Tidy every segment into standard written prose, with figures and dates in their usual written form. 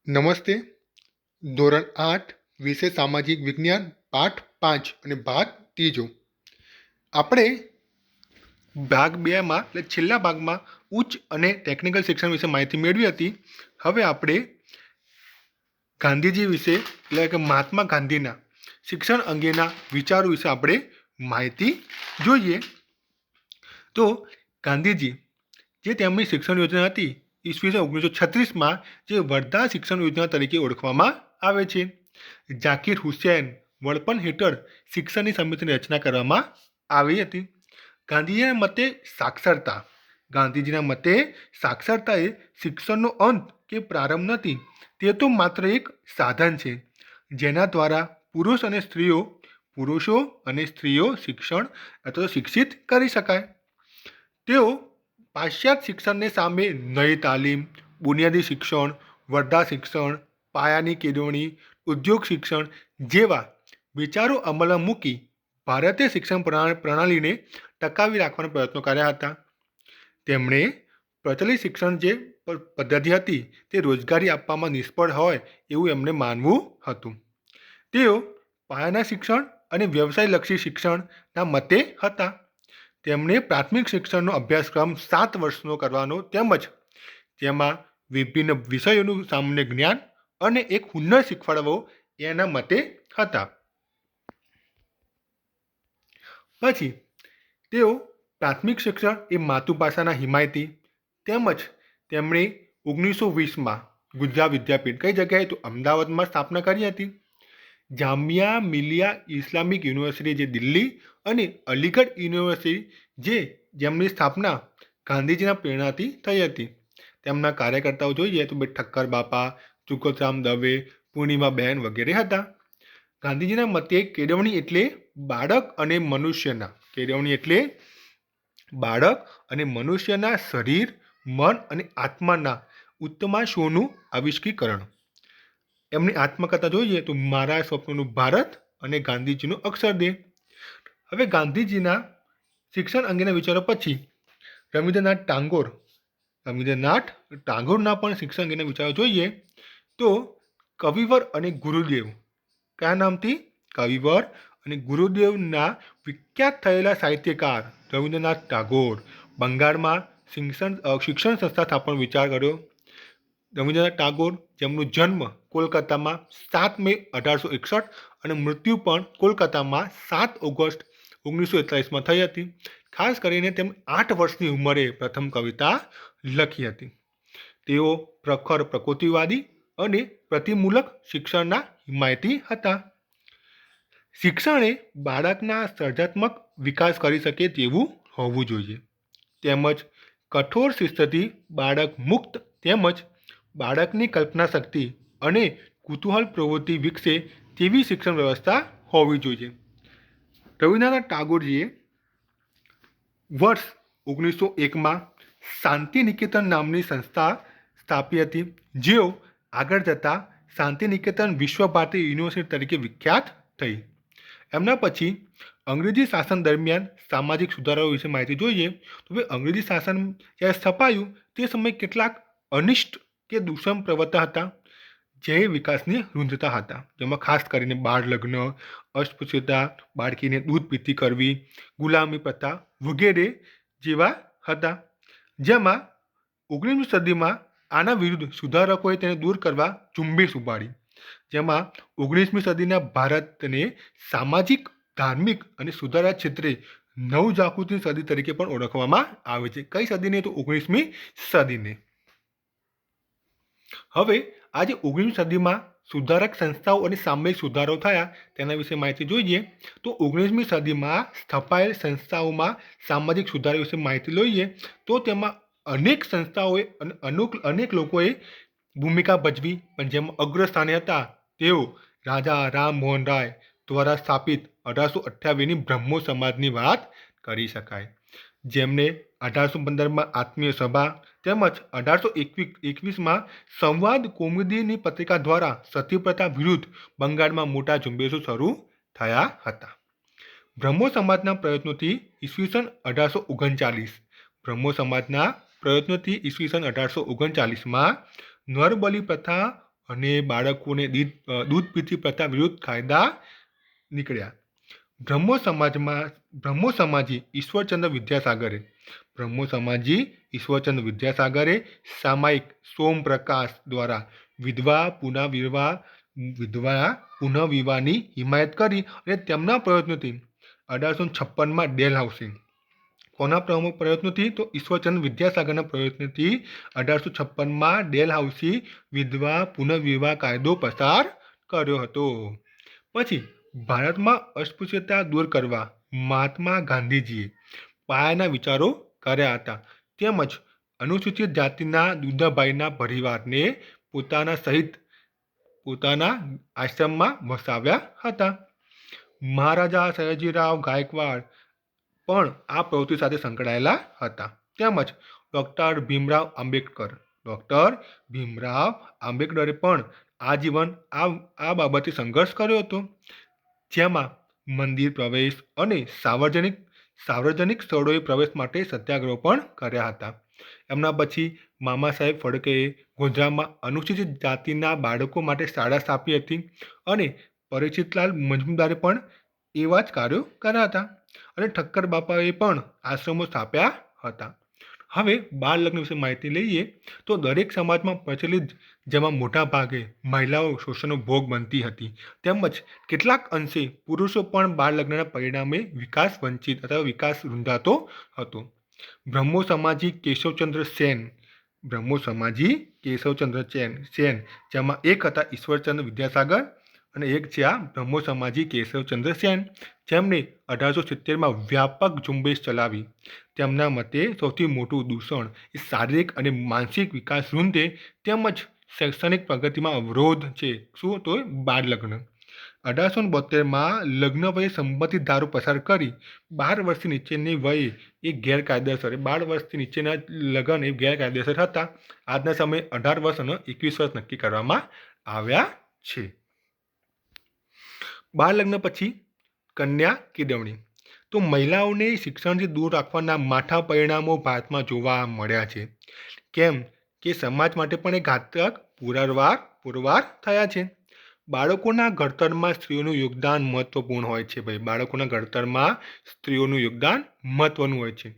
નમસ્તે. ધોરણ 8 વિષય સામાજિક વિજ્ઞાન પાઠ 5 અને ભાગ ત્રીજો. આપણે ભાગ 2માં એટલે છેલ્લા ભાગમાં ઉચ્ચ અને ટેકનિકલ શિક્ષણ વિશે માહિતી મેળવી હતી. હવે આપણે ગાંધીજી વિશે એટલે કે મહાત્મા ગાંધીના શિક્ષણ અંગેના વિચારો વિશે આપણે માહિતી જોઈએ. તો ગાંધીજી જે તેમની શિક્ષણ યોજના હતી ઈસવીસન 1936માં જે વર્ધા શિક્ષણ યોજના તરીકે ઓળખવામાં આવે છે. ઝાકીર હુસૈન વડપણ હેઠળ શિક્ષણની સમિતિની રચના કરવામાં આવી હતી. ગાંધીજીના મતે સાક્ષરતા એ શિક્ષણનો અંત કે પ્રારંભ નથી, તે તો માત્ર એક સાધન છે જેના દ્વારા પુરુષો અને સ્ત્રીઓ શિક્ષણ અથવા શિક્ષિત કરી શકાય. તેઓ પાશ્ચાત્ય શિક્ષણને સામે નઈ તાલીમ, બુનિયાદી શિક્ષણ, વર્ધા શિક્ષણ, પાયાની કેળવણી, ઉદ્યોગ શિક્ષણ જેવા વિચારો અમલમાં મૂકી ભારતીય શિક્ષણ પ્રણાલીને ટકાવી રાખવાનો પ્રયત્નો કર્યા હતા. તેમણે પ્રચલિત શિક્ષણ જે પદ્ધતિ હતી તે રોજગારી આપવામાં નિષ્ફળ હોય એવું એમને માનવું હતું. તેઓ પાયાના શિક્ષણ અને વ્યવસાયલક્ષી શિક્ષણના મતે હતા. તેમણે પ્રાથમિક શિક્ષણનો અભ્યાસક્રમ 7 વર્ષનો કરવાનો તેમજ તેમાં વિભિન્ન વિષયોનું સામાન્ય જ્ઞાન અને એક હુન્નર શીખવાડવો એના મતે હતા. પછી તેઓ પ્રાથમિક શિક્ષણ એ માતૃભાષાના હિમાયતી તેમજ તેમણે 1920માં ગુજરાત વિદ્યાપીઠ કઈ જગ્યાએ તો અમદાવાદમાં સ્થાપના કરી હતી. જામિયા મિલિયા ઇસ્લામિક યુનિવર્સિટી જે દિલ્હી અને અલીગઢ યુનિવર્સિટી જેમની સ્થાપના ગાંધીજીના પ્રેરણાથી થઈ હતી. તેમના કાર્યકર્તાઓ જોઈએ તો ઠક્કર બાપા, તુકોતરામ દવે, પૂર્ણિમાબેન વગેરે હતા. ગાંધીજીના મતે કેળવણી એટલે બાળક અને મનુષ્યના શરીર, મન અને આત્માના ઉત્તમાંશોનું આવિષ્કીકરણ. એમની આત્મકથા જોઈએ તો મારા સ્વપ્નનું ભારત અને ગાંધીજીનો અક્ષરદેહ. હવે ગાંધીજીના શિક્ષણ અંગેના વિચારો પછી રવિન્દ્રનાથ ટાગોરના પણ શિક્ષણ અંગેના વિચારો જોઈએ તો કવિવર અને ગુરુદેવ કયા નામથી? કવિવર અને ગુરુદેવના વિખ્યાત થયેલા સાહિત્યકાર રવિન્દ્રનાથ ટાગોર બંગાળમાં શિક્ષણ સંસ્થા સ્થાપવાનો વિચાર કર્યો. રવિન્દ્રનાથ ટાગોર જેમનો જન્મ કોલકાતામાં 7 મે 1861 અને મૃત્યુ પણ કોલકાતામાં 7 ઓગસ્ટ 1941માં થઈ હતી. ખાસ કરીને તેમ 8 વર્ષની ઉંમરે પ્રથમ કવિતા લખી હતી. તેઓ પ્રખર પ્રકૃતિવાદી અને પ્રતિમૂલક શિક્ષણના હિમાયતી હતા. શિક્ષણ એ બાળકના સર્જનાત્મક વિકાસ કરી શકે તેવું હોવું જોઈએ તેમજ કઠોર શિસ્તથી બાળક મુક્ત તેમજ બાળકની કલ્પના શક્તિ અને કુતૂહલ પ્રવૃત્તિ વિકસે તેવી શિક્ષણ વ્યવસ્થા હોવી જોઈએ. રવિન્દ્રનાથ ટાગોરજીએ વર્ષ 1901માં શાંતિ નિકેતન નામની સંસ્થા સ્થાપી હતી, જેઓ આગળ જતાં શાંતિ નિકેતન વિશ્વ ભારતી યુનિવર્સિટી તરીકે વિખ્યાત થઈ. એમના પછી અંગ્રેજી શાસન દરમિયાન સામાજિક સુધારાઓ વિશે માહિતી જોઈએ તો અંગ્રેજી શાસન જ્યારે સ્થપાયું તે સમયે કેટલાક અનિષ્ટ કે દૂષણ પ્રવર્તા હતા જે વિકાસની રૂંધતા હતા. જેમાં ખાસ કરીને બાળ લગ્ન, અસ્પૃશ્યતા, બાળકીને દૂધ પીતી કરવી, ગુલામી પ્રથા વગેરે જેવા હતા. જેમાં 19મી સદીમાં આના વિરુદ્ધ સુધારકોએ તેને દૂર કરવા ઝુંબેશ ઉપાડી. જેમાં 19મી સદીના ભારતને સામાજિક, ધાર્મિક અને સુધારા ક્ષેત્રે નવજાગૃતિની સદી તરીકે પણ ઓળખવામાં આવે છે. કઈ સદીને? તો 19મી સદીને. હવે આજે 19મી સદીમાં સુધારક સંસ્થાઓ અને સામયિક સુધારો થયા તેના વિશે માહિતી જોઈએ તો 19મી સદીમાં સ્થપાયેલ સંસ્થાઓમાં સામાજિક સુધારા વિશે માહિતી લઈએ તો તેમાં અનેક સંસ્થાઓએ અને અનેક લોકોએ ભૂમિકા ભજવી, પણ જેમાં અગ્રસ્થાને હતા તેઓ રાજા રામમોહન રાય દ્વારા સ્થાપિત 1828ની બ્રહ્મો સમાજની વાત કરી શકાય. જેમને 1815માં આત્મીય સભા તેમજ 1821માં સંવાદ કૌમુદીની પત્રિકા દ્વારા સતી પ્રથા વિરુદ્ધ બંગાળમાં મોટા ઝુંબેશો શરૂ થયા હતા. બ્રહ્મો સમાજના પ્રયત્નોથી ઈસવીસન 1839માં નરબલી પ્રથા અને બાળકોને દૂધ પીતી પ્રથા વિરુદ્ધ કાયદા નીકળ્યા. બ્રહ્મો સમાજી ઈશ્વરચંદ્ર વિદ્યાસાગરે સામાયિક સોમપ્રકાશ દ્વારા વિધવા પુનઃવિવાહની હિમાયત કરી અને તેમના પ્રયત્નોથી 1856માં ડેલહાઉસી કોના પ્રયત્નોથી તો ઈશ્વરચંદ્ર વિદ્યાસાગરના પ્રયત્નોથી 1856માં ડેલહાઉસી વિધવા પુનઃવિવાહ કાયદો પસાર કર્યો હતો. પછી ભારતમાં અસ્પૃશ્યતા દૂર કરવા મહાત્મા ગાંધીજીએ પાયાના વિચારો કર્યા હતા. તેમજ અનુસૂચિત જાતિના દુધાભાઈના પરિવારને પોતાના આશ્રમમાં વસાવ્યા હતા. મહારાજા સયાજીરાવ ગાયકવાડ પણ આ પ્રવૃત્તિ સાથે સંકળાયેલા હતા. તેમજ ડૉક્ટર ભીમરાવ આંબેડકરે પણ આજીવન આ બાબતે સંઘર્ષ કર્યો હતો. જેમાં મંદિર પ્રવેશ અને સાર્વજનિક સ્થળોએ પ્રવેશ માટે સત્યાગ્રહો પણ કર્યા હતા. એમના પછી મામા સાહેબ ફડકેએ ગોધરામાં અનુસૂચિત જાતિના બાળકો માટે શાળા સ્થાપી હતી અને પરીક્ષિતલાલ મજમુદારે પણ એવા જ કાર્યો કર્યા હતા અને ઠક્કર બાપાએ પણ આશ્રમો સ્થાપ્યા હતા. હવે બાળ લગ્ન વિશે માહિતી લઈએ તો દરેક સમાજમાં પ્રચલિત, જેમાં મોટા ભાગે મહિલાઓ શોષણનો ભોગ બનતી હતી, તેમજ કેટલાક અંશે પુરુષો પણ બાળ લગ્નના પરિણામે વિકાસ રૂંધાતો હતો. બ્રહ્મો સમાજી કેશવચંદ્ર સેન, જેમાં એક હતા ઈશ્વરચંદ્ર વિદ્યાસાગર અને એક છે આ બ્રહ્મો સમાજી કેશવચંદ્ર સેન, જેમણે 1870માં વ્યાપક ઝુંબેશ ચલાવી. તેમના મતે સૌથી મોટું દૂષણ એ શારીરિક અને માનસિક વિકાસ રૂંધે તેમજ શૈક્ષણિક પ્રગતિમાં અવરોધ છે. શું તો બાળ લગ્ન. 1872માં લગ્ન વયે સંબંધિત ધારો પસાર કરી 12 વર્ષથી નીચેની વયે એ ગેરકાયદેસર 12 વર્ષથી નીચેના લગ્ન એ ગેરકાયદેસર હતા. આજના સમયે 18 વર્ષ અને 21 વર્ષ નક્કી કરવામાં આવ્યા છે. બાળ લગ્ન પછી કન્યા કેળવણી. તો મહિલાઓને શિક્ષણથી દૂર રાખવાના માઠા પરિણામો ભારતમાં જોવા મળ્યા છે. કેમ કે સમાજ માટે પણ એ ઘાતક પુરવાર થયા છે. બાળકોના ઘડતરમાં સ્ત્રીઓનું યોગદાન મહત્વપૂર્ણ હોય છે.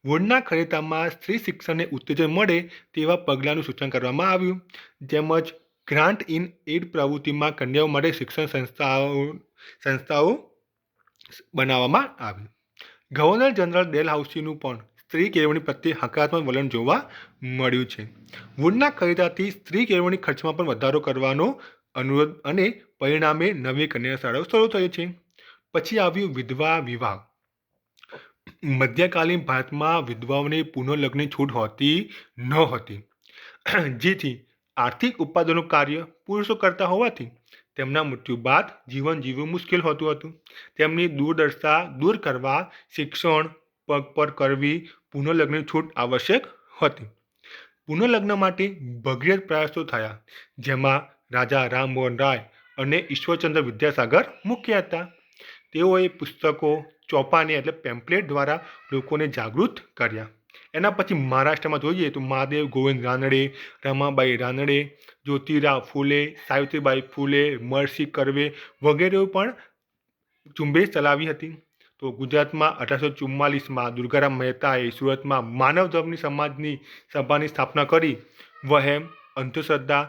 વોર્ડના ખરેતામાં સ્ત્રી શિક્ષણને ઉત્તેજન મળે તેવા પગલાંનું સૂચન કરવામાં આવ્યું. તેમજ ગ્રાન્ટ ઇન એડ પ્રવૃત્તિમાં કન્યાઓ માટે શિક્ષણ સંસ્થાઓ બનાવવામાં આવી. ગવર્નર જનરલ ડેલહાઉસીનું પણ સ્ત્રી કેળવણી પ્રત્યે હકારાત્મક વલણ જોવા મળ્યું છે. વોર્ડના ખરીદાથી સ્ત્રી કેળવણી ખર્ચમાં પણ વધારો કરવાનો અનુરોધ અને પરિણામે નવી કન્યા શાળાઓ શરૂ થઈ છે. પછી આવ્યું વિધવા વિવાહ. મધ્યકાલીન ભારતમાં વિધવાઓને પુનઃલગ્નની છૂટ હોતી ન હતી, જેથી આર્થિક ઉત્પાદનનું કાર્ય પુરુષો કરતા હોવાથી તેમના મૃત્યુ બાદ જીવન જીવવું મુશ્કેલ હોતું હતું. તેમની દુર્દશા દૂર કરવા શિક્ષણ પગ પર કરવી પુનઃલગ્નની છૂટ આવશ્યક હતી. પુનઃલગ્ન માટે ભગીરથ પ્રયાસો થયા, જેમાં રાજા રામમોહન રાય અને ઈશ્વરચંદ્ર વિદ્યાસાગર મુખ્ય હતા. તેઓએ પુસ્તકો, ચોપાને એટલે પેમ્પલેટ દ્વારા લોકોને જાગૃત કર્યા. એના પછી મહારાષ્ટ્રમાં જોઈએ તો મહાદેવ ગોવિંદ રાનડે, રમાબાઈ રાનડે, જ્યોતિરાવ ફૂલે, સાવિત્રીબાઈ ફૂલે, મર્સી કર્વે વગેરેઓ પણ ઝુંબેશ ચલાવી હતી. તો ગુજરાતમાં 1844માં દુર્ગારામ મહેતાએ સુરતમાં માનવ ધર્મની સમાજની સભાની સ્થાપના કરી વહેમ, અંધશ્રદ્ધા,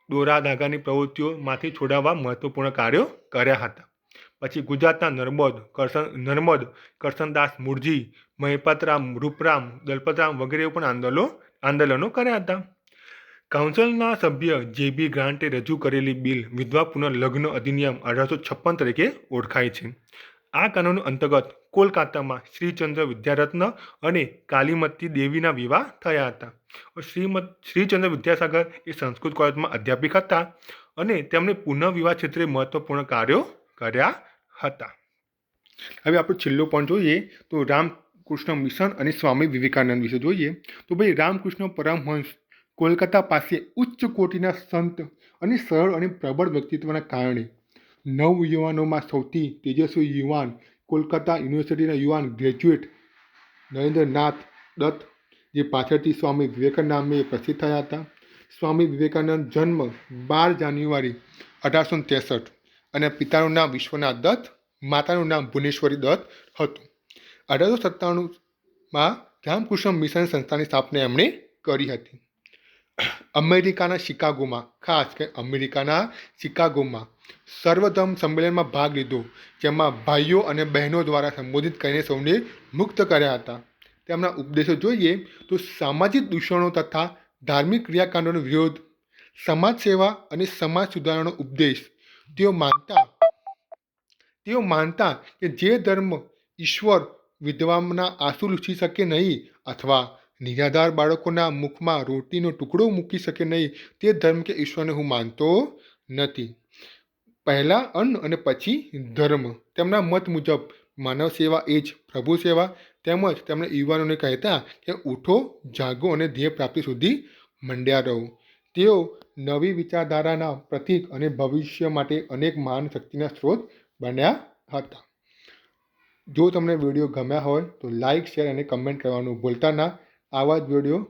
દોરા ધાગાની પ્રવૃત્તિઓમાંથી છોડાવવા મહત્વપૂર્ણ કાર્યો કર્યા હતા. પછી ગુજરાતના નર્મદ કરશનદાસ મૂળજી, મહિપતરામ, રૂપરામ, દલપતરામ વગેરેઓ પણ આંદોલનો કર્યા હતા. કાઉન્સિલના સભ્ય જે.બી. ગ્રાન્ટે રજૂ કરેલી બિલ વિધવા પુનઃલગ્ન અધિનિયમ 1856 તરીકે ઓળખાય છે. આ કાનૂન અંતર્ગત કોલકાતામાં શ્રીચંદ્ર વિદ્યારત્ન અને કાલીમતી દેવીના વિવાહ થયા હતા. શ્રીચંદ્ર વિદ્યાસાગર એ સંસ્કૃત કોલેજમાં અધ્યાપક હતા અને તેમણે પુનઃવિવાહ ક્ષેત્રે મહત્વપૂર્ણ કાર્યો કર્યા હતા. હવે આપણે છેલ્લો પણ જોઈએ તો રામકૃષ્ણ મિશન અને સ્વામી વિવેકાનંદ વિશે જોઈએ તો ભાઈ રામકૃષ્ણ પરમહંસ કોલકાતા પાસે ઉચ્ચ કોટીના સંત અને સરળ અને પ્રબળ વ્યક્તિત્વના કારણે નવયુવાનોમાં સૌથી તેજસ્વી યુવાન કોલકાતા યુનિવર્સિટીના યુવાન ગ્રેજ્યુએટ નરેન્દ્રનાથ દત્ત, જે પાછળથી સ્વામી વિવેકાનંદ નામે પ્રસિદ્ધ થયા હતા. સ્વામી વિવેકાનંદ જન્મ 12 જાન્યુઆરી 1863 અને પિતાનું નામ વિશ્વનાથ દત્ત, માતાનું નામ ભુવનેશ્વરી દત્ત હતું. 1897માં રામકૃષ્ણ મિશન સંસ્થાની સ્થાપના એમણે કરી હતી. અમેરિકાના શિકાગોમાં, ખાસ કે અમેરિકાના શિકાગોમાં સર્વધર્મ સંમેલનમાં ભાગ લીધો, જેમાં ભાઈઓ અને બહેનો દ્વારા સંબોધિત કરીને સૌને મુક્ત કર્યા હતા. તેમના ઉપદેશો જોઈએ તો સામાજિક દૂષણો તથા ધાર્મિક ક્રિયાકાંડોનો વિરોધ, સમાજ સેવા અને સમાજ સુધારણાનો ઉપદેશ. તેઓ માનતા કે જે ધર્મ ઈશ્વર વિધવાના આંસુ લૂછી શકે નહીં અથવા નિરાધાર બાળકોના મુખમાં રોટીનો ટુકડો મૂકી શકે નહીં, તે ધર્મ કે ઈશ્વરને હું માનતો નથી. પહેલાં અન્ન અને પછી ધર્મ. તેમના મત મુજબ માનવ સેવા એ જ પ્રભુ સેવા. તેમજ તેમણે યુવાનોને કહેતા કે ઉઠો, જાગો અને ધ્યેય પ્રાપ્તિ સુધી મંડ્યા રહો. તેઓ નવી વિચારધારાના પ્રતીક અને ભવિષ્ય માટે અનેક મહાન શક્તિના સ્ત્રોત બન્યા હતા. જો તમને વિડીયો ગમ્યા હોય તો લાઇક, શેર અને કમેન્ટ કરવાનું ભૂલતા ના. આવા જ વિડીયો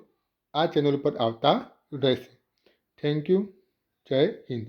આ ચેનલ પર આવતા રહેશે. Thank you. જય હિન્દ.